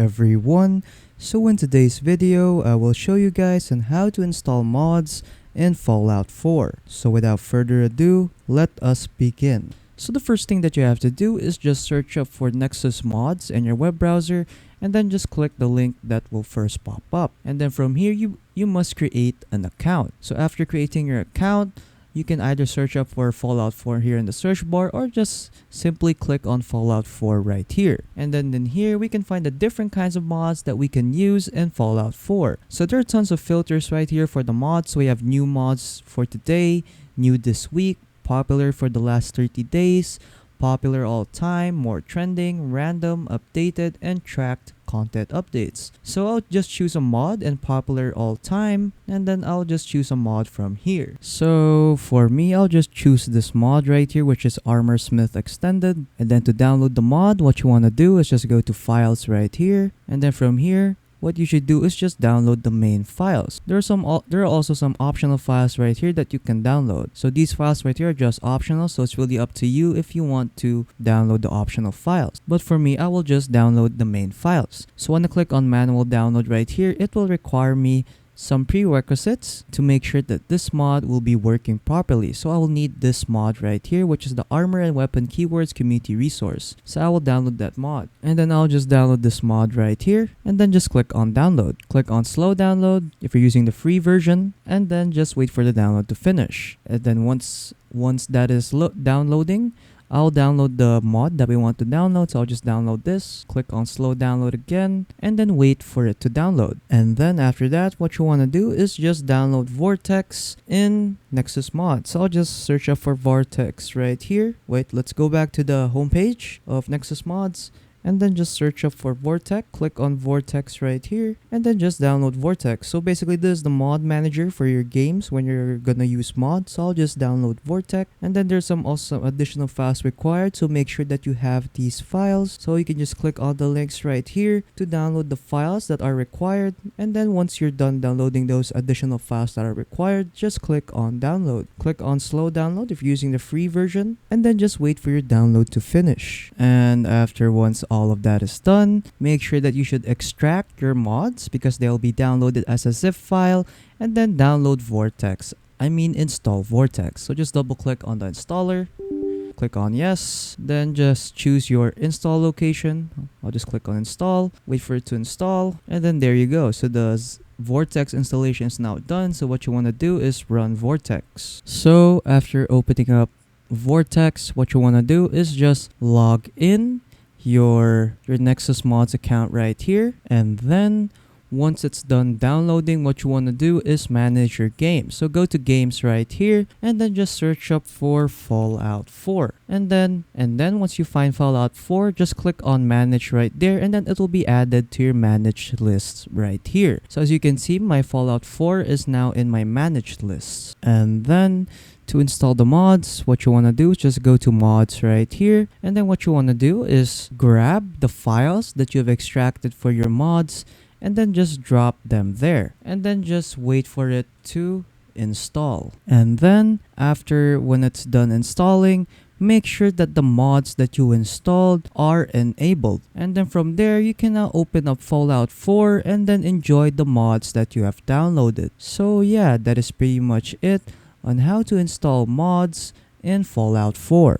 everyone. So in today's video, I will show you guys on how to install mods in Fallout 4. So without further ado, let us begin. So the first thing that you have to do is just search up for Nexus Mods in your web browser and then just click the link that will first pop up. And then from here, you must create an account. So after creating your account, you can either search up for Fallout 4 here in the search bar or just simply click on Fallout 4 right here. And then in here, we can find the different kinds of mods that we can use in Fallout 4. So there are tons of filters right here for the mods. So we have new mods for today, new this week, popular for the last 30 days, popular all time, more trending, random, updated, and tracked content updates. So I'll just choose a mod and popular all time, and then I'll just choose a mod from here. So for me, I'll just choose this mod right here, which is Armorsmith Extended. And then to download the mod, what you want to do is just go to files right here, and then from here, what you should do is just download the main files. There are also some optional files right here that you can download. So these files right here are just optional, so it's really up to you if you want to download the optional files. But for me, I will just download the main files. So when I click on manual download right here, it will require me some prerequisites to make sure that this mod will be working properly. So I will need this mod right here, which is the Armor and Weapon Keywords Community Resource. So I will download that mod. And then I'll just download this mod right here and then just click on download. Click on slow download if you're using the free version, and then just wait for the download to finish. And then once that is downloading, I'll download the mod that we want to download. So I'll just download this, click on slow download again, and then wait for it to download. And then after that, what you want to do is just download Vortex in Nexus Mods. So I'll just search up for Vortex right here. Wait, let's go back to the homepage of Nexus Mods. And then just search up for Vortex, click on Vortex right here, and then just download Vortex. So basically this is the mod manager for your games when you're gonna use mods. So I'll just download Vortex, and then there's also additional files required, so make sure that you have these files. So you can just click on the links right here to download the files that are required, and then once you're done downloading those additional files that are required, just click on download. Click on slow download if you're using the free version, and then just wait for your download to finish. And after once all of that is done, make sure that you should extract your mods because they'll be downloaded as a zip file, and then download Vortex. Install Vortex. So just double click on the installer, click on yes, then just choose your install location. I'll just click on install, wait for it to install, and then there you go. So the Vortex installation is now done. So what you want to do is run Vortex. So after opening up Vortex, what you want to do is just log in your Nexus Mods account right here, and then once it's done downloading, what you want to do is manage your game. So go to games right here, and then just search up for Fallout 4, and then once you find Fallout 4, just click on manage right there, and then it will be added to your managed lists right here. So as you can see, my Fallout 4 is now in my managed lists. And then to install the mods, what you want to do is just go to mods right here, and then what you want to do is grab the files that you've extracted for your mods, and then just drop them there, and then just wait for it to install. And then after when it's done installing, make sure that the mods that you installed are enabled, and then from there you can now open up Fallout 4 and then enjoy the mods that you have downloaded. So yeah, that is pretty much it on how to install mods in Fallout 4.